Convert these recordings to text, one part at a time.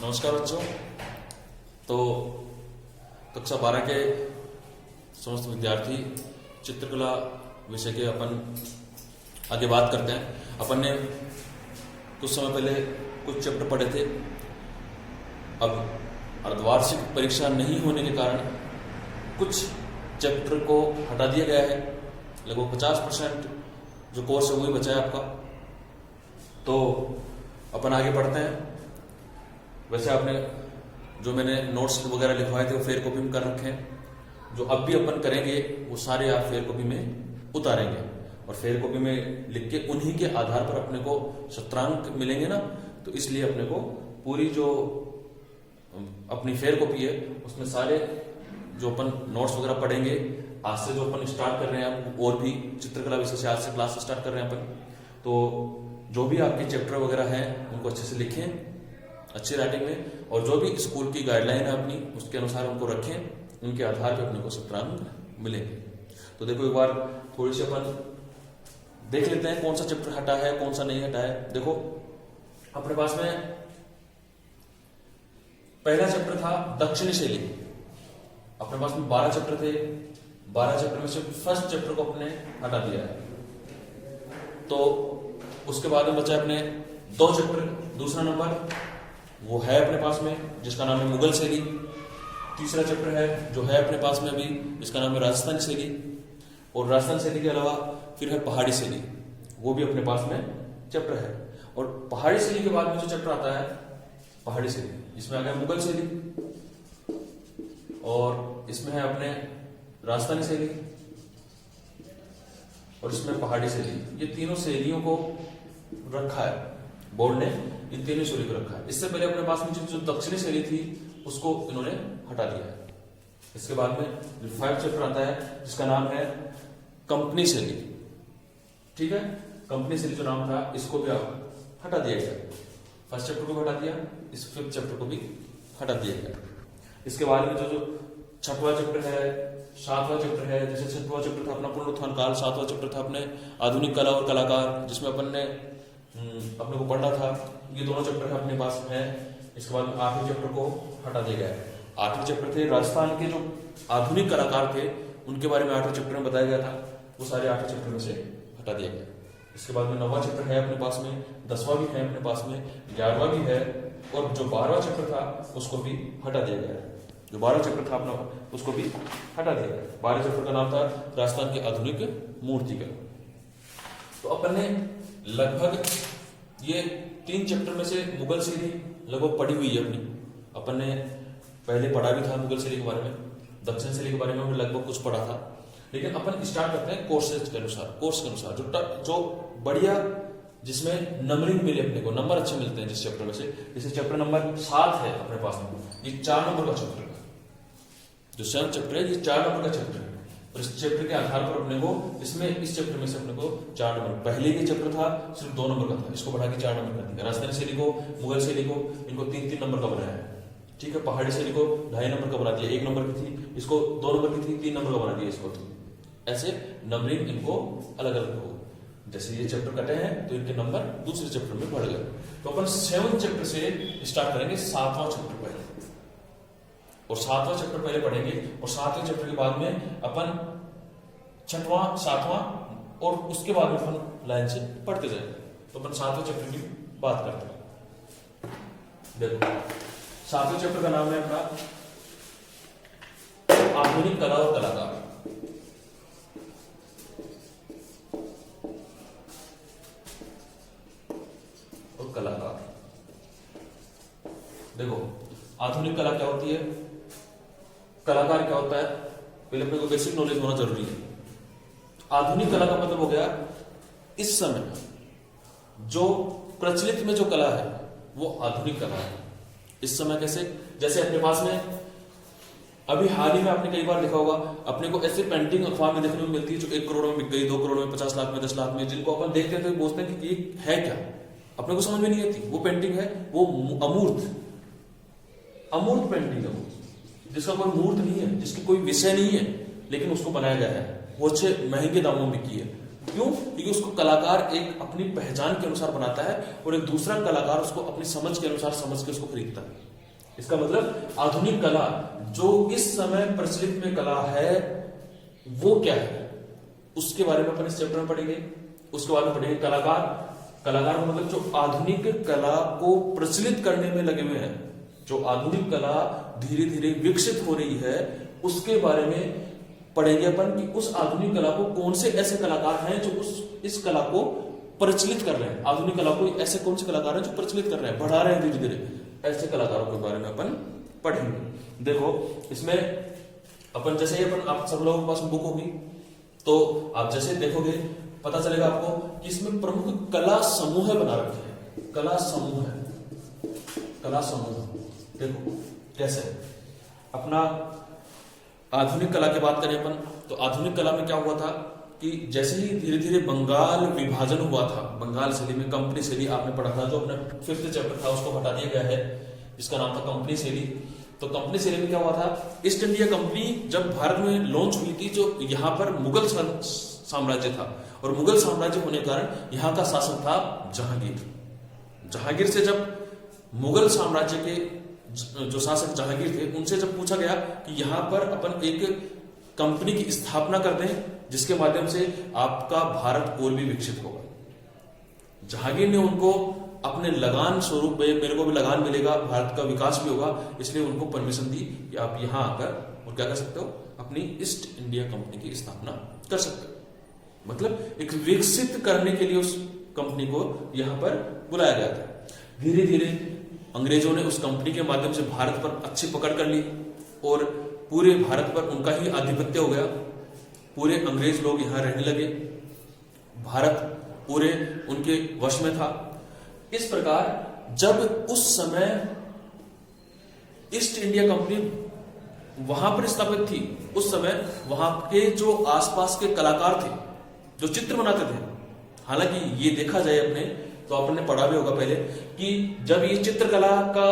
नमस्कार बच्चों। तो कक्षा 12 के समस्त विद्यार्थी चित्रकला विषय के अपन आगे बात करते हैं। अपन ने कुछ समय पहले कुछ चैप्टर पढ़े थे। अब अर्धवार्षिक परीक्षा नहीं होने के कारण कुछ चैप्टर को हटा दिया गया है। लगभग 50% जो कोर्स है वही बचा है आपका। तो अपन आगे पढ़ते हैं। वैसे आपने जो मैंने नोट्स वगैरह लिखवाए थे वो फेयर कॉपी में कर रखे हैं। जो अब भी अपन करेंगे वो सारे आप फेयर कॉपी में उतारेंगे और फेयर कॉपी में लिख के उन्हीं के आधार पर अपने को शतरांक मिलेंगे ना। तो इसलिए अपने को पूरी जो अपनी फेयर कॉपी है उसमें सारे जो अपन नोट्स वगैरह पढ़ेंगे, आज से जो अपन स्टार्ट कर रहे हैं और भी चित्रकला विषय से आज से क्लास स्टार्ट कर रहे हैं अपन। तो जो भी आपके चैप्टर वगैरह हैं उनको अच्छे से लिखें अच्छी राइटिंग में, और जो भी स्कूल की गाइडलाइन है अपनी उसके अनुसार उनको रखें। उनके आधार पर अपने को शतरांक मिलेंगे। तो देखो एक बार थोड़ी सी अपन देख लेते हैं कौन सा चैप्टर हटा है कौन सा नहीं हटा है। देखो अपने पास में पहला चैप्टर था दक्षिणी शैली। अपने पास में 12 चैप्टर थे। 12 चैप्टर में से फर्स्ट चैप्टर को अपने हटा दिया है। तो उसके बाद में बचा अपने 2 चैप्टर। दूसरा नंबर वो है अपने पास में जिसका नाम है मुगल शैली। तीसरा चैप्टर है जो है अपने पास में अभी, इसका नाम है राजस्थानी शैली। और राजस्थानी शैली के अलावा फिर है पहाड़ी शैली, वो भी अपने पास में चैप्टर है। और पहाड़ी शैली के बाद में जो चैप्टर आता है पहाड़ी शैली, इसमें आ गया मुगल शैली और इसमें है अपने राजस्थानी शैली और इसमें पहाड़ी शैली। ये तीनों शैलियों को रखा है बोर्ड ने, इन तीनों शैली को रखा है। इससे पहले अपने पास में जो दक्षिणी शैली थी उसको इन्होंने हटा दिया है। इसके बाद में जो 5 चैप्टर आता है जिसका नाम है कंपनी शैली। ठीक है, कंपनी शैली जो नाम था इसको भी आप हटा दिया गया। फर्स्ट चैप्टर को भी हटा दिया, इस 5th चैप्टर को भी हटा दिया गया। इसके बाद में जो 6वां चैप्टर है, 7वां चैप्टर है। जैसे 6वां चैप्टर था अपना पुनरुत्थान काल, 7वां चैप्टर था अपने आधुनिक कला और कलाकार, जिसमें अपन ने अपने को पढ़ना था। ये दोनों चैप्टर अपने पास है। इसके बाद 8वें चैप्टर को हटा दिया गया है। 8वें चैप्टर थे राजस्थान के जो आधुनिक कलाकार थे उनके बारे में 8वें चैप्टर में बताया गया था, वो सारे 8वें चैप्टर में से हटा दिया गया। इसके बाद में 9वां चैप्टर है अपने पास में, 10वां भी है अपने पास में, 11वां भी है और जो 12वां चैप्टर था उसको भी हटा दिया गया है। जो 12वां चैप्टर था अपना उसको भी हटा दिया गया। 12वें चैप्टर का नाम था राजस्थान के आधुनिक मूर्तिकला। तो अपन ने लगभग ये 3 चैप्टर में से मुगल शैली लगभग पढ़ी हुई है अपनी। अपन ने पहले पढ़ा भी था मुगल शैली के बारे में, दक्षिण शैली के बारे में भी लगभग कुछ पढ़ा था। लेकिन अपन स्टार्ट करते हैं कोर्स के अनुसार जो बढ़िया जिसमें नंबरिंग मिले, अपने को नंबर अच्छे मिलते हैं जिस चैप्टर में से। जैसे चैप्टर नंबर 7 है अपने पास में, ये 4 नंबर का चैप्टर है। जो 7 चैप्टर है ये 4 नंबर का चैप्टर है और इस चैप्टर के आधार पर अपने को इस चैप्टर में से अपने को 4 नंबर, पहले के चैप्टर था सिर्फ 2 नंबर का था, इसको बढ़ा के 4 नंबर कर दिया। राजस्थानी शैली को, मुगल शैली को, इनको 3-3 नंबर का बनाया है। ठीक है, पहाड़ी शैली को 2.5 नंबर का बना दिया, 1 नंबर की थी, इसको 2 नंबर की थी, 3 नंबर का बना दिया इसको। ऐसे नंबरिंग इनको अलग अलग हो। जैसे ये चैप्टर कटे हैं तो इनके नंबर दूसरे चैप्टर में बढ़ गए। तो अपन 7th चैप्टर से स्टार्ट करेंगे। 7वां चैप्टर पहले और 7वां चैप्टर पहले पढ़ेंगे और 7वें चैप्टर के बाद में अपन 6वां, 7वां और उसके बाद में अपन लाइन से पढ़ते जाएंगे। तो अपन 7वें चैप्टर की बात करते हैं। देखो 7वें चैप्टर का नाम है अपना आधुनिक कला और कलाकार। और कलाकार, देखो आधुनिक कला क्या होती है, कलाकार क्या होता है, पहले अपने को बेसिक नॉलेज होना जरूरी है। आधुनिक कला का मतलब हो गया इस समय जो प्रचलित में जो कला है वो आधुनिक कला है। इस समय कैसे, जैसे अपने पास में अभी हाल ही में आपने कई बार देखा होगा, अपने को ऐसे पेंटिंग अखबार में देखने को मिलती है जो 1 करोड़ में बिक गई, 2 करोड़ में, 50 लाख में, 10 लाख में, जिनको अपन देखते हैं तो बोलते हैं कि ये है क्या, अपने को समझ में नहीं आती। वो पेंटिंग है, वो अमूर्त पेंटिंग है, वो जिसका कोई मूर्त नहीं है, जिसकी कोई विषय नहीं है, लेकिन उसको बनाया गया है, वो अच्छे महंगे दामों में बिकी है। क्यों? क्योंकि उसको कलाकार एक अपनी पहचान के अनुसार बनाता है और एक दूसरा कलाकार उसको अपनी समझ के अनुसार समझ के उसको खरीदता है। इसका मतलब आधुनिक कला जो इस समय प्रचलित में कला है वो क्या है, उसके बारे में अपन इस चैप्टर में पढ़ेंगे। उसके बाद में पढ़ेंगे कलाकार। कलाकार का मतलब जो आधुनिक कला को प्रचलित करने में लगे हुए हैं, जो आधुनिक कला धीरे धीरे विकसित हो रही है, उसके बारे में पढ़ेंगे अपन कि उस आधुनिक कला को कौन से ऐसे कलाकार हैं जो इस कला को प्रचलित कर रहे हैं। आधुनिक कला को ऐसे कौन से कलाकार हैं जो प्रचलित कर रहे हैं, बढ़ा रहे हैं धीरे धीरे, ऐसे कलाकारों के बारे में अपन पढ़ेंगे। देखो इसमें अपन जैसे ही अपन आप सब लोगों के पास बुक होगी तो आप जैसे देखोगे पता चलेगा आपको कि इसमें प्रमुख कला समूह बना रखे हैं। कला समूह है, कला समूह। देखो कैसे अपना आधुनिक कला की बात करें अपन तो आधुनिक कला में क्या हुआ था कि जैसे ही धीरे धीरे बंगाल विभाजन हुआ था, बंगाल शैली में कंपनी शैली आपने पढ़ा था, जो अपना 5th चैप्टर था उसको हटा दिया गया है, जिसका नाम था कंपनी शैली। तो कंपनी शैली में क्या हुआ था, ईस्ट इंडिया कंपनी जब भारत में लॉन्च हुई थी, जो यहाँ पर मुगल साम्राज्य था और मुगल साम्राज्य होने के कारण यहाँ का शासक था जहांगीर। जहांगीर से जब मुगल साम्राज्य के जो शासक जहांगीर थे उनसे जब पूछा गया कि यहाँ पर अपन एक कंपनी की स्थापना कर दें जिसके माध्यम से आपका भारत और भी विकसित होगा, जहांगीर ने उनको अपने लगान स्वरूप में, मेरे को भी लगान मिलेगा, भारत का विकास भी होगा, इसलिए उनको परमिशन दी कि आप यहाँ आकर और क्या कर सकते हो, अपनी ईस्ट इंडिया कंपनी की स्थापना कर सकते हो। मतलब एक विकसित करने के लिए उस कंपनी को यहाँ पर बुलाया गया था। धीरे धीरे अंग्रेजों ने उस कंपनी के माध्यम से भारत पर अच्छी पकड़ कर ली और पूरे भारत पर उनका ही आधिपत्य हो गया। पूरे अंग्रेज लोग यहाँ रहने लगे, भारत पूरे उनके वश में था। इस प्रकार जब उस समय ईस्ट इंडिया कंपनी वहां पर स्थापित थी, उस समय वहां के जो आसपास के कलाकार थे जो चित्र बनाते थे, हालांकि ये देखा जाए अपने तो आपने पढ़ा भी होगा पहले कि जब ये चित्रकला का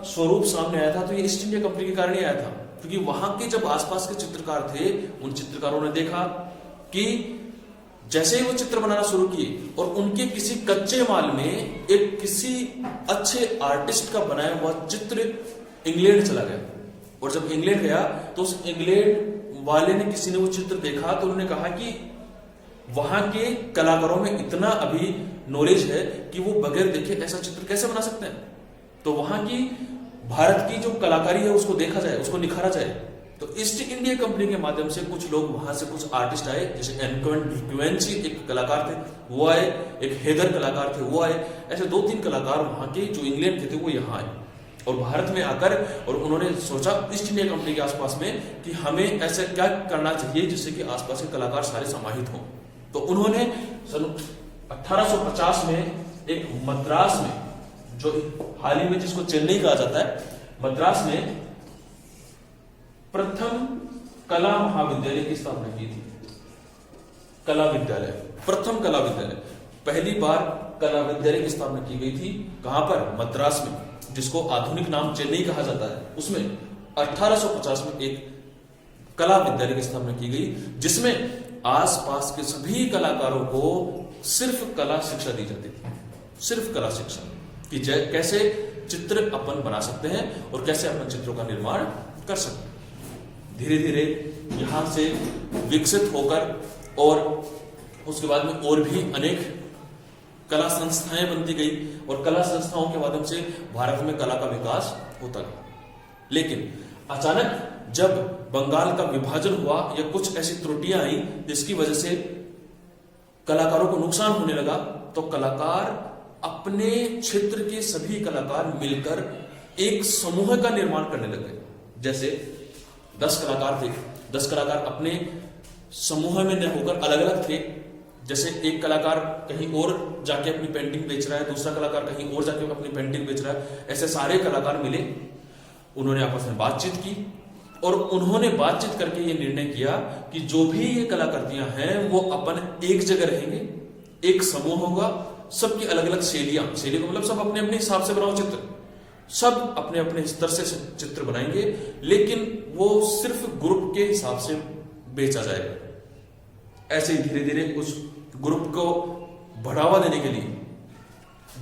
स्वरूप सामने आया था तो ये ईस्ट इंडिया कंपनी के कारण ही आया था, क्योंकि वहां के जब आसपास के चित्रकार थे उन चित्रकारों ने देखा कि जैसे ही वो चित्र बनाना शुरू किए और उनके किसी कच्चे माल में एक किसी अच्छे आर्टिस्ट का बनाया हुआ चित्र इंग्लैंड चला गया, और जब इंग्लैंड गया तो उस इंग्लैंड वाले ने किसी ने वो चित्र देखा तो उन्होंने कहा कि वहां के कलाकारों में इतना अभी नॉलेज है कि वो बगैर देखे ऐसा चित्र कैसे बना सकते हैं। तो वहां की भारत की जो कलाकारी है उसको देखा जाए, उसको निखारा जाए। तो ईस्ट इंडिया कंपनी के माध्यम से कुछ लोग वहां से कुछ आर्टिस्ट आए, जैसे एनक्वेंसी एक कलाकार थे वो आए, एक हैदर कलाकार थे वो आए, ऐसे 2-3 कलाकार वहां के जो इंग्लैंड के थे वो यहाँ आए और भारत में आकर और उन्होंने सोचा ईस्ट इंडिया कंपनी के आसपास में कि हमें ऐसा क्या करना चाहिए जिससे कि आसपास के कलाकार सारे समाहित हों। तो उन्होंने सन 1850 में एक मद्रास में, जो हाल ही में जिसको चेन्नई कहा जाता है, मद्रास में प्रथम कला महाविद्यालय की स्थापना की थी। कला विद्यालय, प्रथम कला विद्यालय, पहली बार कला विद्यालय की स्थापना की गई थी। कहां पर? मद्रास में, जिसको आधुनिक नाम चेन्नई कहा जाता है। उसमें 1850 में एक कला विद्यालय की स्थापना की गई, जिसमें आसपास के सभी कलाकारों को सिर्फ कला शिक्षा दी जाती थी, सिर्फ कला शिक्षा, कि कैसे चित्र अपन बना सकते हैं और कैसे अपन चित्रों का निर्माण कर सकते हैं। धीरे धीरे यहां से विकसित होकर और उसके बाद में और भी अनेक कला संस्थाएं बनती गई और कला संस्थाओं के माध्यम से भारत में कला का विकास होता गया। लेकिन अचानक जब बंगाल का विभाजन हुआ या कुछ ऐसी त्रुटियां आई जिसकी वजह से कलाकारों को नुकसान होने लगा, तो कलाकार अपने क्षेत्र के सभी कलाकार मिलकर एक समूह का निर्माण करने लगे। जैसे 10 कलाकार थे, 10 कलाकार अपने समूह में न होकर अलग अलग थे। जैसे एक कलाकार कहीं और जाके अपनी पेंटिंग बेच रहा है, दूसरा कलाकार कहीं और जाके अपनी पेंटिंग बेच रहा है, ऐसे सारे कलाकार मिले, उन्होंने आपस में बातचीत की और उन्होंने बातचीत करके ये निर्णय किया कि जो भी ये कलाकृतियां हैं वो अपन एक जगह रहेंगे, एक समूह होगा, सबकी अलग अलग शैलियां, शैली को मतलब सब अपने अपने हिसाब से बनाओ चित्र, सब अपने अपने स्तर से चित्र बनाएंगे, लेकिन वो सिर्फ ग्रुप के हिसाब से बेचा जाएगा। ऐसे ही धीरे धीरे कुछ ग्रुप को बढ़ावा देने के लिए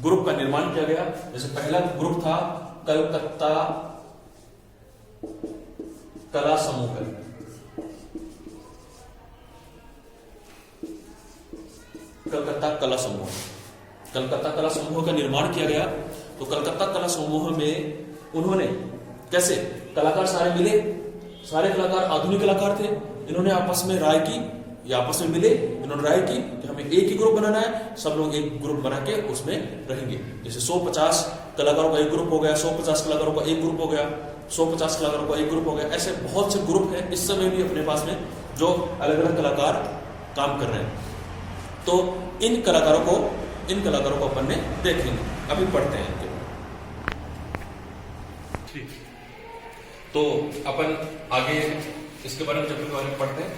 ग्रुप का निर्माण किया गया। जैसे पहला ग्रुप था कलकत्ता कला समूह। कलकत्ता कला समूह, कलकत्ता कला समूह का निर्माण किया गया। तो कलकत्ता कला समूह में उन्होंने कैसे, कलाकार सारे मिले, सारे कलाकार आधुनिक कलाकार थे, इन्होंने आपस में राय की, ये आपस में मिले, इन्होंने राय की कि हमें एक ही ग्रुप बनाना है, सब लोग एक ग्रुप बना के उसमें रहेंगे। जैसे 150 कलाकारों का एक ग्रुप हो गया, 150 कलाकारों का एक ग्रुप हो गया, 150 कलाकारों का एक ग्रुप हो गया, ऐसे बहुत से ग्रुप हैं इस समय भी अपने पास में जो अलग अलग कलाकार काम कर रहे हैं। तो इन कलाकारों को अपन ने देखेंगे, अभी पढ़ते हैं इनके। ठीक, तो अपन आगे इसके बारे में चैप्टर के बारे में पढ़ते हैं।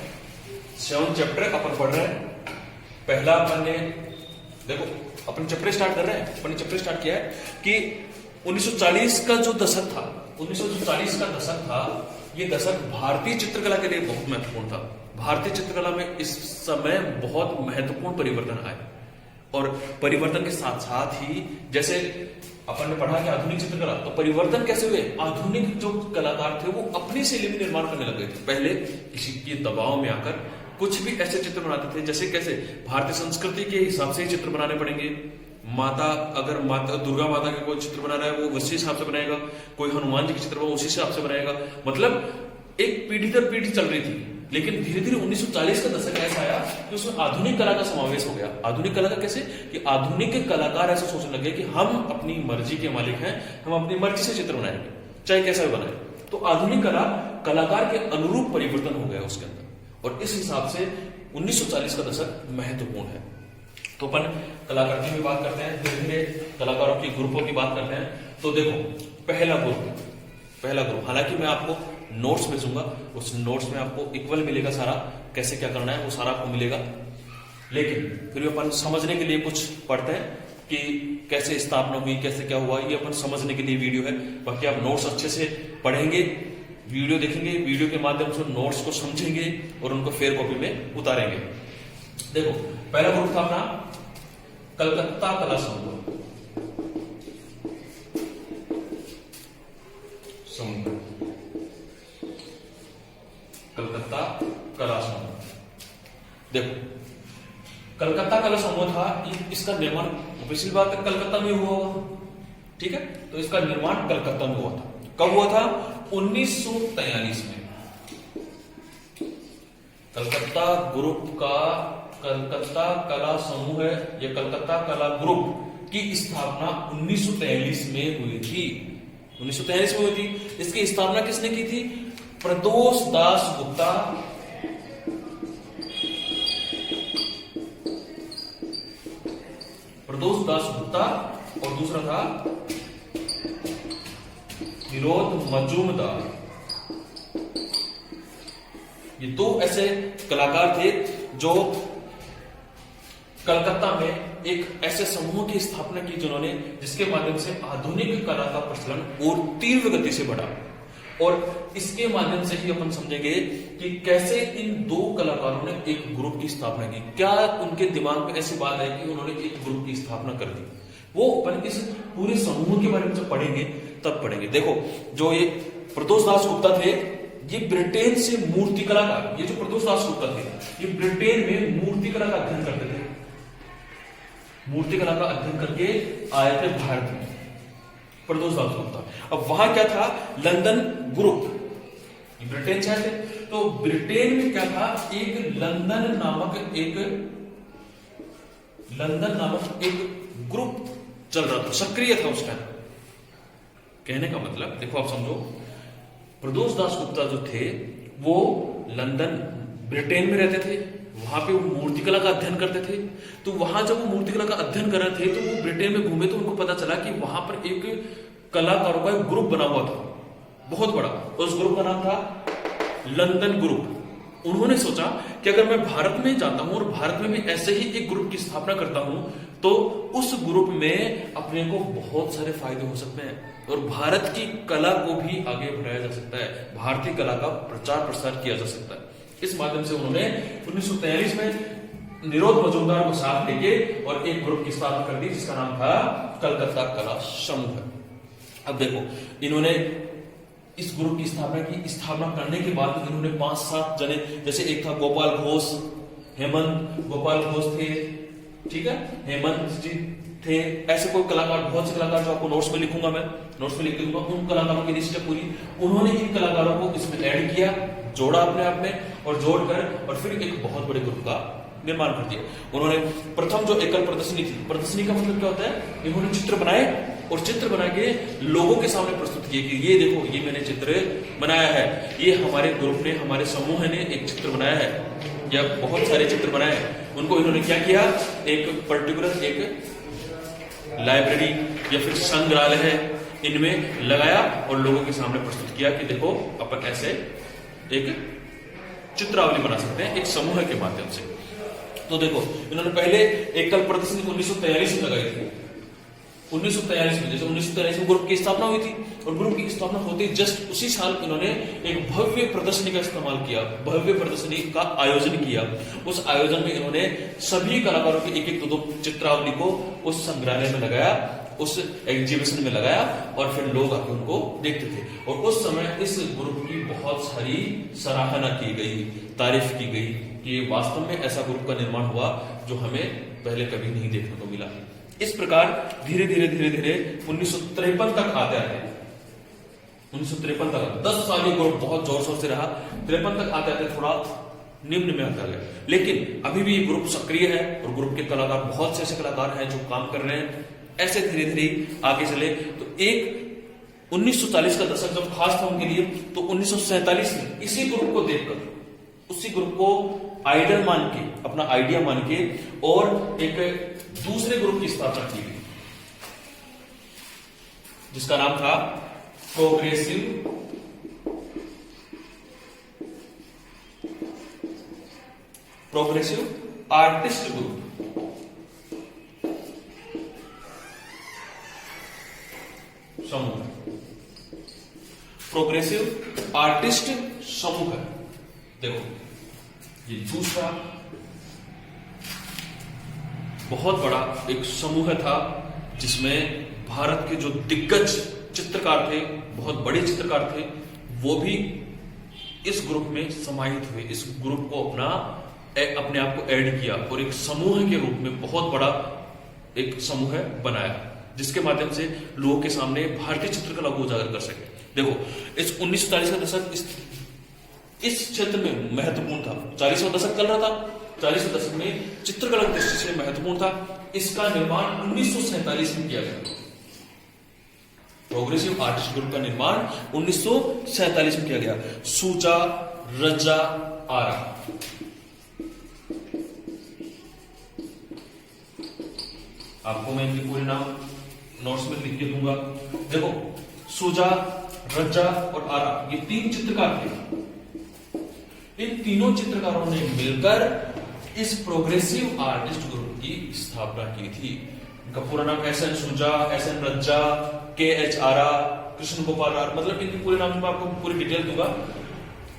7 चैप्टर अपन पढ़ रहे हैं। पहला अपन ने देखो, अपन चैप्टर स्टार्ट कर रहे हैं। अपन ने चैप्टर स्टार्ट किया है कि 1940 का जो दशक था, 1940 का दशक था, ये दशक भारतीय चित्रकला के लिए बहुत महत्वपूर्ण था। भारतीय चित्रकला में इस समय बहुत महत्वपूर्ण परिवर्तन आए, और परिवर्तन के साथ साथ ही जैसे अपन ने पढ़ा कि आधुनिक चित्रकला, तो परिवर्तन कैसे हुए, आधुनिक जो कलाकार थे वो अपनी शैली में निर्माण करने लगे थे। पहले किसी के दबाव में आकर कुछ भी ऐसे चित्र बनाते थे, जैसे कैसे भारतीय संस्कृति के हिसाब से ही चित्र बनाने पड़ेंगे। माता, अगर माता दुर्गा माता का कोई चित्र बनाना है वो उसी हिसाब से बनाएगा, कोई हनुमान जी के चित्र उसी हिसाब से बनाएगा। मतलब एक पीढ़ी दर पीढ़ी चल रही थी। लेकिन धीरे धीरे 1940 का दशक ऐसा आया कि उसमें आधुनिक कला का समावेश हो गया। आधुनिक कला का कैसे, कि आधुनिक कलाकार ऐसा सोचने लगे कि हम अपनी मर्जी के मालिक हैं, हम अपनी मर्जी से चित्र बनाएंगे, चाहे कैसा भी बनाए। तो आधुनिक कला कलाकार के अनुरूप परिवर्तन हो गया उसके अंदर, और इस हिसाब से 1940 का दशक महत्वपूर्ण है। तो अपन कलाकार की भी बात करते हैं, धीरे धीरे कलाकारों की ग्रुपों की बात करते हैं। तो देखो, पहला ग्रुप, हालांकि मैं आपको नोट्स भेजूंगा, उस नोट्स में आपको इक्वल मिलेगा, सारा कैसे क्या करना है वो सारा आपको मिलेगा। लेकिन फिर भी अपन समझने के लिए कुछ पढ़ते हैं कि कैसे स्थापना हुई, कैसे क्या हुआ, ये अपन समझने के लिए वीडियो है। बाकी आप नोट्स अच्छे से पढ़ेंगे, वीडियो देखेंगे, वीडियो के माध्यम से नोट्स को समझेंगे और उनको फेयर कॉपी में उतारेंगे। देखो, पहला ग्रुप था अपना कलकत्ता कला समूह। कलकत्ता कला समूह, देखो कलकत्ता कला समूह था, इसका निर्माण पिछली बात तक कलकत्ता में हुआ होगा, ठीक है। तो इसका निर्माण कलकत्ता में हुआ था। कब हुआ था, 1943 में। कलकत्ता ग्रुप का, कलकत्ता कला समूह है, यह कलकत्ता कला ग्रुप की स्थापना 1943 में हुई थी। 1943 में हुई थी। इसकी स्थापना किसने की थी, प्रदोष दास गुप्ता, और दूसरा था विनोद मजूमदार। ये दो ऐसे कलाकार थे जो कलकत्ता में एक ऐसे समूह की स्थापना की जिन्होंने, जिसके माध्यम से आधुनिक कला का प्रचलन और तीव्र गति से बढ़ा। और इसके माध्यम से ही अपन समझेंगे कि कैसे इन दो कलाकारों ने एक ग्रुप की स्थापना की। क्या उनके दिमाग में ऐसी बात है कि उन्होंने एक ग्रुप की स्थापना कर दी, वो अपन इस पूरे समूह के बारे में जब पढ़ेंगे तब पढ़ेंगे। देखो, जो ये प्रदोष दास गुप्ता थे, ये ब्रिटेन से मूर्तिकला का, ये जो प्रदोष दास गुप्ता थे, ये ब्रिटेन में मूर्तिकला का अध्ययन करते थे। मूर्तिकला का अध्ययन करके आए थे भारत में प्रदोष दास गुप्ता। अब वहां क्या था, लंदन ग्रुप, ब्रिटेन से आए थे, तो ब्रिटेन में क्या था, एक लंदन नामक एक ग्रुप चल रहा था, सक्रिय था उस टाइम। कहने का मतलब देखो, आप समझो, प्रदोष दास गुप्ता जो थे वो लंदन ब्रिटेन में रहते थे, वहां पे वो मूर्तिकला का अध्ययन करते थे। तो वहां जब वो मूर्तिकला का अध्ययन कर रहे थे तो वो ब्रिटेन में घूमे, तो उनको पता चला कि वहां पर एक कलाकारों का एक ग्रुप बना हुआ था, बहुत बड़ा। उस ग्रुप का नाम था लंदन ग्रुप। उन्होंने सोचा कि अगर मैं भारत में जाता हूं और भारत में मैं ऐसे ही एक ग्रुप की स्थापना करता हूं तो उस ग्रुप में अपने को बहुत सारे फायदे हो सकते हैं और भारत की कला को भी आगे बढ़ाया जा सकता है, भारतीय कला का प्रचार प्रसार किया जा सकता है। इस माध्यम से उन्होंने 1943 में निरोध मजूमदार को साथ लेके और एक ग्रुप की स्थापना कर दी जिसका नाम था कलकत्ता कला समूह। अब देखो इन्होंने इस ग्रुप की स्थापना की। स्थापना करने के बाद इन्होंने 5-7 जने, जैसे एक था गोपाल घोष, हेमंत गोपाल घोष थे, ठीक है, हेमंत जी थे, ऐसे कोई कलाकार, बहुत से कलाकार जो आपको नोट्स में लिखूंगा, मैं नोट्स में लिख दूंगा, उन कलाकारों की लिस्ट है पूरी। उन्होंने इन कलाकारों को इसमें ऐड किया, जोड़ा अपने आप में, और जोड़कर और फिर एक बहुत बड़े ग्रुप का निर्माण कर दिया। उन्होंने प्रथम जो एकल प्रदर्शनी थी, प्रदर्शनी का मतलब क्या होता है, इन्होंने चित्र बनाए और चित्र बना के लोगों के सामने प्रस्तुत किए कि ये देखो ये मैंने चित्र बनाया है, ये हमारे ग्रुप ने, हमारे समूह ने एक चित्र बनाया है, या बहुत सारे चित्र बनाए हैं। उनको इन्होंने क्या किया, एक पर्टिकुलर एक लाइब्रेरी या फिर संग्रहालय है इनमें लगाया और लोगों के सामने प्रस्तुत किया कि देखो अपन ऐसे एक चित्रावली बना सकते हैं एक समूह के माध्यम से। तो देखो इन्होंने पहले एकल प्रदर्शनी 1943 में लगाई थी। 1943 में, जैसे 1943 में ग्रुप की स्थापना हुई थी, और ग्रुप की स्थापना होते जस्ट उसी साल इन्होंने एक भव्य प्रदर्शनी का इस्तेमाल किया, भव्य प्रदर्शनी का आयोजन किया। उस आयोजन में इन्होंने सभी कलाकारों की एक एक दो चित्रावली को उस संग्रहालय में लगाया, उस एग्जीबिशन में लगाया, और फिर लोग आके उनको देखते थे। और उस समय इस ग्रुप की बहुत सारी सराहना की गई, तारीफ की गई कि वास्तव में ऐसा ग्रुप का निर्माण हुआ जो हमें पहले कभी नहीं देखने को मिला। इस प्रकार धीरे धीरे धीरे धीरे 1953 तक आते आते, 1953 तक 10 साल ये ग्रुप बहुत जोर शोर से रहा। 53 तक आते आते थोड़ा निम्न में आता गया, लेकिन अभी भी ये ग्रुप सक्रिय है और ग्रुप के कलाकार, बहुत से ऐसे कलाकार हैं जो काम कर रहे हैं। ऐसे धीरे धीरे आगे चले तो एक 1940 का दशक जब खास था उनके लिए, तो 1947 में इसी ग्रुप को देखकर, उसी ग्रुप को आइडल मान के, अपना आइडिया मान के, और एक दूसरे ग्रुप की स्थापना की गई जिसका नाम था प्रोग्रेसिव आर्टिस्ट ग्रुप। समूह, प्रोग्रेसिव आर्टिस्ट समूह। देखो ये दूसरा बहुत बड़ा एक समूह था जिसमें भारत के जो दिग्गज चित्रकार थे, बहुत बड़े चित्रकार थे, वो भी इस ग्रुप में समाहित हुए। इस ग्रुप को अपने आप को ऐड किया और एक समूह के रूप में बहुत बड़ा एक समूह बनाया, जिसके माध्यम से लोगों के सामने भारतीय चित्रकला को उजागर कर सके। देखो इस 1940 का दशक इस क्षेत्र में महत्वपूर्ण था। 40वां दशक चल रहा था, 40वें दशक में चित्रकला की दृष्टि से महत्वपूर्ण था। इसका निर्माण 1947 में किया गया। प्रोग्रेसिव आर्टिस्ट ग्रुप का निर्माण 1947 में किया गया। सूजा रजा आरा, आपको मैं इनके पूरे नाम नोट्स में लिख के दूंगा। देखो सूजा, रज्जा और आरा, ये 3 चित्रकार थे। इन तीनों चित्रकारों ने मिलकर इस प्रोग्रेसिव आर्टिस्ट ग्रुप की स्थापना की थी। इनका पूरा नाम S N Souza, S N Raza, KH Ara, Krishna Gopal R, मतलब इनके पूरे नाम में आपको पूरी डिटेल दूंगा।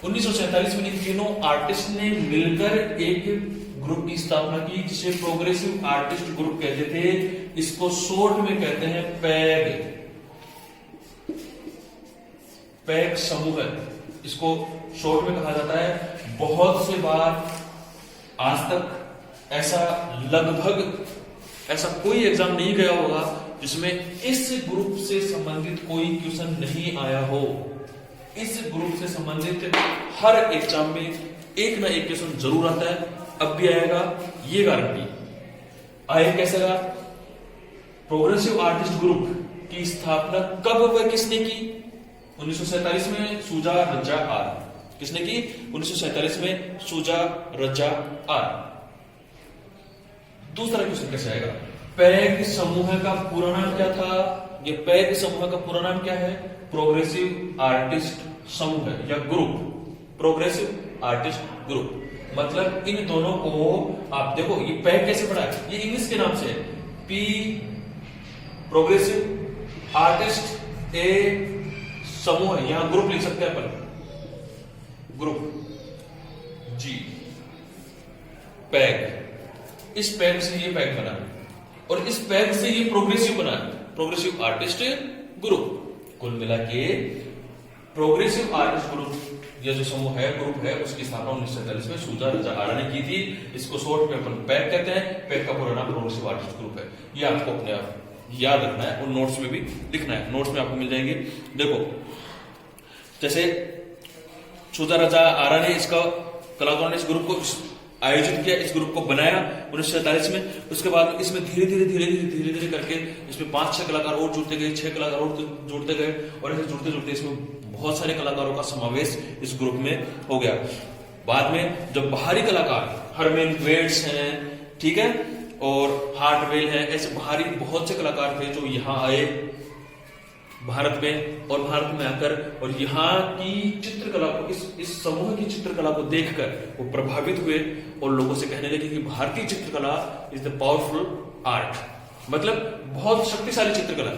1947 में इन तीनों आर्टिस्ट ने मिलकर एक ग्रुप की स्थापना की जिसे प्रोग्रेसिव आर्टिस्ट ग्रुप कहते थे। इसको शॉर्ट में कहते हैं पैग समूह, इसको शॉर्ट में कहा जाता है। बहुत से बार आज तक ऐसा लगभग ऐसा कोई एग्जाम नहीं गया होगा जिसमें इस ग्रुप से संबंधित कोई क्वेश्चन नहीं आया हो। इस ग्रुप से संबंधित हर एग्जाम में एक ना एक क्वेश्चन जरूर आता है, अब भी आएगा, ये गारंटी। आए कैसे का प्रोग्रेसिव आर्टिस्ट ग्रुप की स्थापना कब व किसने की? 1947 में सूजा रज्जा आर। किसने की? 1947 में सूजा रज्जा आर। दूसरा क्वेश्चन कैसे आएगा? पैग समूह का पूरा नाम क्या था? ये पैग समूह का पूरा नाम क्या है? प्रोग्रेसिव आर्टिस्ट समूह या ग्रुप, प्रोग्रेसिव आर्टिस्ट ग्रुप। मतलब इन दोनों को आप देखो, ये पैग कैसे पढ़ा है? ये इंग्लिश के नाम से है, पी प्रोग्रेसिव आर्टिस्ट ए समूह, यहां ग्रुप लिख सकते हैं अपन, ग्रुप जी पैग। इस पैक से ये पैक बना और इस पैक से ये प्रोग्रेसिव बना, प्रोग्रेसिव आर्टिस्ट ग्रुप। कुल मिला के प्रोग्रेसिव आर्टिस्ट ग्रुप यह जो समूह है, ग्रुप है, उसकी स्थापना 1947 में शुजा रजा आरा ने की थी। इसको शॉर्ट में अपन पैक कहते हैं। पैक का पूरा नाम प्रोग्रेसिव आर्टिस्ट ग्रुप है। ये आपको अपने आप याद रखना है और नोट्स में भी लिखना है। नोट्स में आपको मिल जाएंगे। देखो जैसे शुजा रजा आरा ने इसका कलाकारों ने इस ग्रुप को आयोजित किया, इस ग्रुप को बनाया 1947 में। उसके बाद इसमें धीरे धीरे करके इसमें 5-6 कलाकार और जुड़ते गए, 6 कलाकार और जुड़ते गए और ऐसे जुड़ते जुड़ते इसमें बहुत सारे कलाकारों का समावेश इस ग्रुप में हो गया। बाद में जब बाहरी कलाकार हरमेन वेड्स हैं, ठीक है, और हार्टवेल हैं, ऐसे बाहरी बहुत से कलाकार थे जो यहाँ आए भारत में, और भारत में आकर और यहाँ की चित्रकला को, इस समूह की चित्रकला को देखकर वो प्रभावित हुए और लोगों से कहने लगे कि भारतीय चित्रकला इज द पावरफुल आर्ट, मतलब बहुत शक्तिशाली चित्रकला।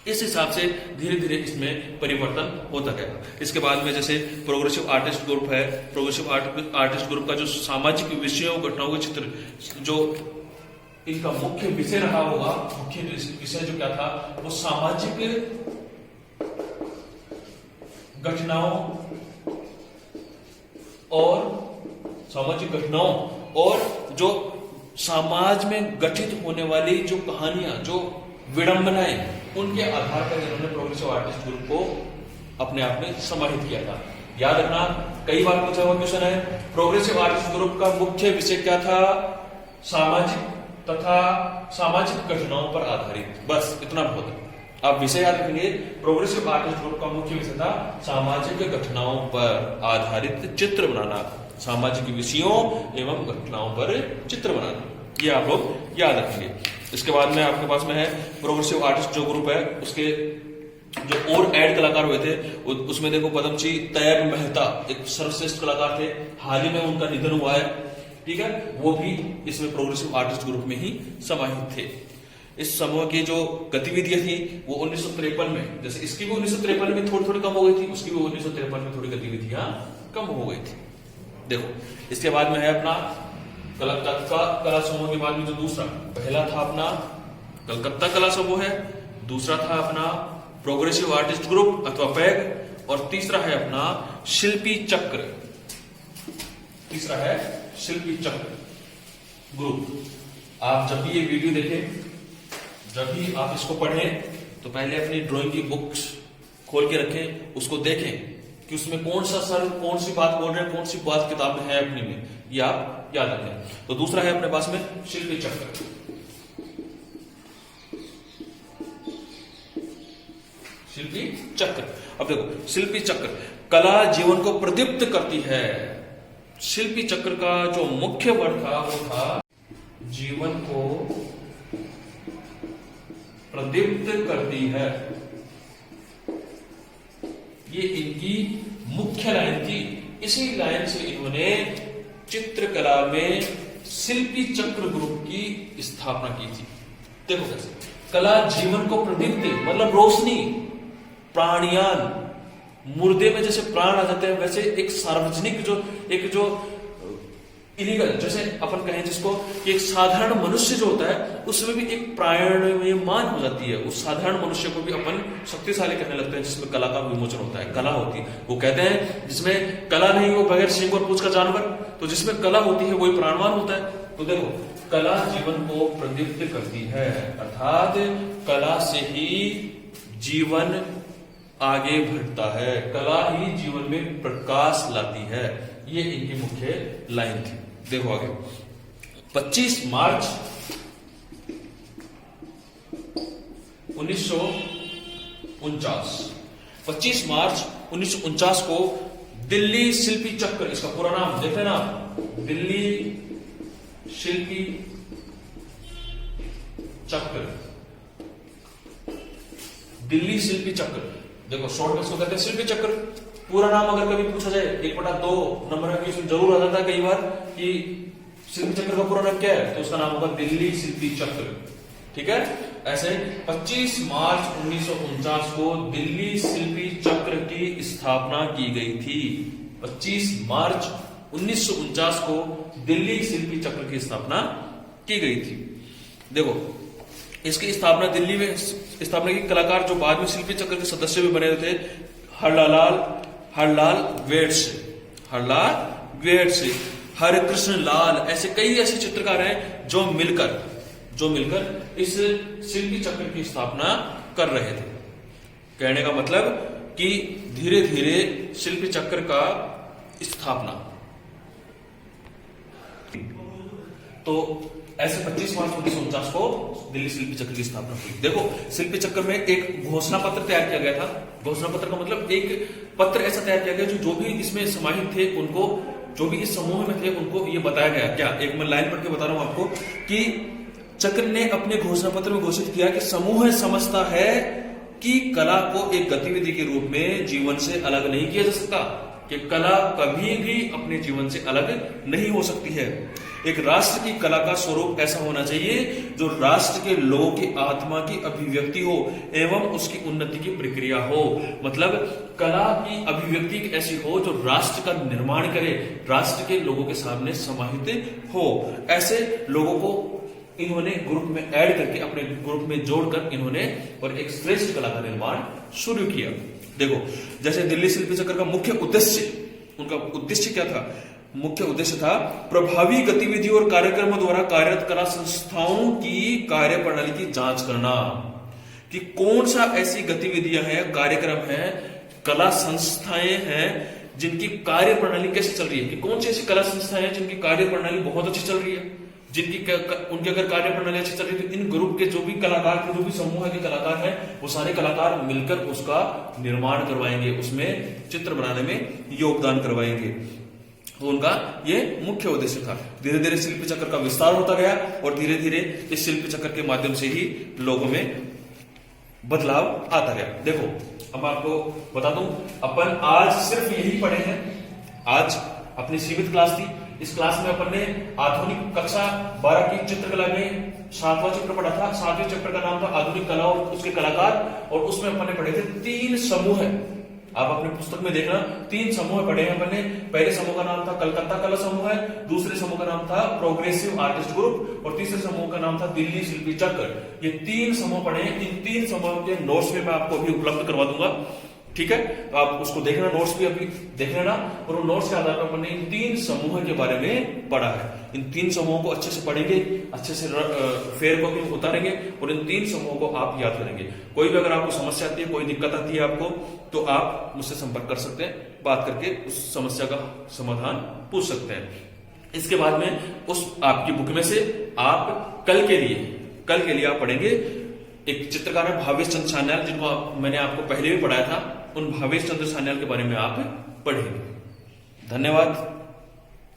इस हिसाब से धीरे धीरे इसमें परिवर्तन होता गया। इसके बाद में जैसे प्रोग्रेसिव आर्टिस्ट ग्रुप है, प्रोग्रेसिव आर्टिस्ट ग्रुप का जो सामाजिक विषयों घटनाओं के चित्र, जो इनका मुख्य विषय रहा होगा, मुख्य विषय जो क्या था, वो सामाजिक घटनाओं और जो समाज में गठित होने वाली जो कहानियां, जो विडंबनाएं, उनके आधार पर इन्होंने प्रोग्रेसिव आर्टिस्ट ग्रुप को अपने आप में समाहित किया था। याद रखना, कई बार पूछा हुआ क्वेश्चन है, प्रोग्रेसिव आर्टिस्ट ग्रुप का मुख्य विषय क्या था? सामाजिक तथा सामाजिक घटनाओं पर आधारित। बस इतना बहुत है, आप विषय याद रखेंगे। प्रोग्रेसिव आर्टिस्ट ग्रुप का मुख्य विषय था सामाजिक घटनाओं पर आधारित चित्र बनाना, सामाजिक विषयों एवं घटनाओं पर चित्र बनाना, ये आप लोग याद रखेंगे। इसके बाद में आपके पास में है प्रोग्रेसिव आर्टिस्ट जो ग्रुप है, उसके जो और ऐड कलाकार हुए थे उसमें देखो पद्मश्री तैयब मेहता एक सर्वश्रेष्ठ कलाकार थे, हाल ही में उनका निधन हुआ है, ठीक है, वो भी इसमें प्रोग्रेसिव आर्टिस्ट ग्रुप में ही समाहित थे। इस समूह की जो गतिविधियां थी वो 1953 में, जैसे इसकी भी 1953 में थोड़ी थोड़ी कम हो गई थी, उसकी भी 1953 में थोड़ी गतिविधियां कम हो गई थी। देखो इसके बाद में है अपना कलकत्ता कला समूह के बाद में जो दूसरा, पहला था अपना कलकत्ता कला समूह है, दूसरा था अपना प्रोग्रेसिव आर्टिस्ट ग्रुप अथवा पैग, और तीसरा है अपना शिल्पी चक्र, तीसरा है शिल्पी चक्र ग्रुप। आप जब भी ये वीडियो देखें, जब भी आप इसको पढ़ें, तो पहले अपनी ड्राइंग की बुक्स खोल के रखें, उसको देखें कि उसमें कौन सा सर कौन सी बात बोल रहे हैं, कौन सी बात किताब में है अपनी में, ये आप याद रखें। तो दूसरा है अपने पास में शिल्पी चक्र। शिल्पी चक्र, अब देखो शिल्पी चक्र, कला जीवन को प्रदीप्त करती है। शिल्पी चक्र का जो मुख्य वर्ण था वो था जीवन को प्रदीप्त करती है। ये इनकी मुख्य लाइन थी। इसी लाइन से इन्होंने चित्रकला में शिल्पी चक्र ग्रुप की स्थापना की थी। देखो कैसे, कला जीवन को प्रदीप्त मतलब रोशनी, प्राणयान, मुर्दे में जैसे प्राण आ जाते हैं, वैसे एक सार्वजनिक जो इलीगल, जैसे अपन कहें जिसको कि एक साधारण मनुष्य जो होता है उसमें भी एक प्राणमान हो जाती है। उस साधारण मनुष्य को भी अपन शक्तिशाली कहने लगते हैं, जिसमें कला का विमोचन होता है, कला होती है। वो कहते हैं जिसमें कला नहीं वो बगैर सींग और पूंछ का जानवर, तो जिसमें कला होती है वही प्राणवान होता है। तो देखो कला जीवन को प्रदीप्त करती है, अर्थात कला से ही जीवन आगे बढ़ता है, कला ही जीवन में प्रकाश लाती है। ये इनकी मुख्य लाइन थी। देखो आगे, 25 मार्च 1949, 25 मार्च 1949 को दिल्ली शिल्पी चक्र, इसका पूरा नाम देख लेना, दिल्ली शिल्पी चक्र, दिल्ली शिल्पी चक्र, देखो शॉर्ट में इसको कहते हैं शिल्पी चक्र। पूरा नाम अगर कभी पूछा जाए 1/2 नंबर में क्वेश्चन जरूर आ जाता है कई बार कि शिल्पी चक्र का पूरा नाम क्या है, तो उसका नाम होगा दिल्ली शिल्पी चक्र, ठीक है। ऐसे 25 मार्च 1949 को दिल्ली शिल्पी चक्र की स्थापना की गई थी। 25 मार्च 1949 को दिल्ली शिल्पी चक्र की स्थापना की गई थी। देखो, इसकी स्थापना दिल्ली में स्थापना की कलाकार जो बाद में शिल्पी चक्र के सदस्य भी बने हुए थे, हरलाल वेट्स, हरे कृष्ण लाल, ऐसे कई ऐसे चित्रकार हैं जो मिलकर इस शिल्पी चक्र की स्थापना कर रहे थे। कहने का मतलब कि धीरे धीरे शिल्पी चक्र का स्थापना, तो ऐसे 25 मार्च 1949 को दिल्ली शिल्पी चक्र की स्थापना हुई। देखो, शिल्पी चक्र में एक घोषणा पत्र तैयार किया गया था। घोषणा पत्र का मतलब एक पत्र ऐसा तैयार किया गया जो भी इसमें समाहित थे उनको, जो भी इस समूह में थे उनको ये बताया गया। क्या, एक मैं लाइन पढ़ के बता रहा हूं आपको कि चक्र ने अपने घोषणा पत्र में घोषित किया कि समूह समझता है कि कला को एक गतिविधि के रूप में जीवन से अलग नहीं किया जा सकता, कि कला कभी भी अपने जीवन से अलग नहीं हो सकती है। एक राष्ट्र की कला का स्वरूप ऐसा होना चाहिए जो राष्ट्र के लोगों की आत्मा की अभिव्यक्ति हो एवं उसकी उन्नति की प्रक्रिया हो। मतलब कला की अभिव्यक्ति ऐसी हो जो राष्ट्र का निर्माण करे, राष्ट्र के लोगों के सामने समाहित हो। ऐसे लोगों को इन्होंने ग्रुप में ऐड करके, अपने ग्रुप में जोड़कर इन्होंने और एक श्रेष्ठ कला का निर्माण शुरू किया। देखो, जैसे दिल्ली शिल्पी चक्र का मुख्य उद्देश्य, उनका उद्देश्य क्या था? मुख्य उद्देश्य था प्रभावी गतिविधियों और कार्यक्रमों द्वारा कार्यरत कला संस्थाओं की कार्य प्रणाली की जांच करना, कि कौन सा ऐसी गतिविधियां हैं, कार्यक्रम हैं, कला संस्थाएं हैं जिनकी कार्य प्रणाली कैसे चल रही है, कि कौन सी ऐसी कला संस्थाएं हैं जिनकी कार्य प्रणाली बहुत अच्छी चल रही है, उनकी अगर कार्य प्रणाली अच्छी चल रही है तो इन ग्रुप के जो भी कलाकार थे, जो भी समूह के कलाकार हैं, वो सारे कलाकार मिलकर उसका निर्माण करवाएंगे, उसमें चित्र बनाने में योगदान करवाएंगे। तो उनका ये मुख्य उद्देश्य था। धीरे धीरे शिल्पी चक्र का विस्तार होता गया और धीरे धीरे इस शिल्पी चक्र के माध्यम से ही लोगों में बदलाव आता गया। देखो, अब आपको बता दूं, अपन आज सिर्फ यही पढ़े हैं। आज अपनी सीमित क्लास थी। इस क्लास में अपन ने आधुनिक कक्षा 12 की चित्रकला में 7वां चैप्टर पढ़ा था। 7वें चैप्टर का नाम था आधुनिक कला और उसके कलाकार, और उसमें अपन ने पढ़े थे 3 समूह। आप अपने पुस्तक में देखना, 3 समूह पढ़े हैं अपन ने। पहले समूह का नाम था कलकत्ता कला समूह है, दूसरे समूह का नाम था प्रोग्रेसिव आर्टिस्ट ग्रुप, और तीसरे समूह का नाम था दिल्ली शिल्पी चक्र। ये 3 समूह पढ़े हैं। इन 3 समूह के नोट्स में मैं आपको अभी उपलब्ध करवा दूंगा, ठीक है? तो आप उसको देखना, नोट्स भी अभी देख लेना, और उन नोट्स के आधार पर हमने इन 3 समूह के बारे में पढ़ा है। इन 3 समूहों को अच्छे से पढ़ेंगे, अच्छे से फेयर कॉपी में उतारेंगे और इन 3 समूहों को आप याद करेंगे। कोई भी अगर आपको समस्या आती है, कोई दिक्कत आती है आपको, तो आप मुझसे संपर्क कर सकते हैं, बात करके उस समस्या का समाधान पूछ सकते हैं। इसके बाद में उस आपकी बुक में से आप कल के लिए आप पढ़ेंगे एक चित्रकार है भावेश चंद्र सान्याल, जिनको मैंने आपको पहले भी पढ़ाया था। उन भावेश चंद्र सान्याल के बारे में आप पढ़ेंगे। धन्यवाद।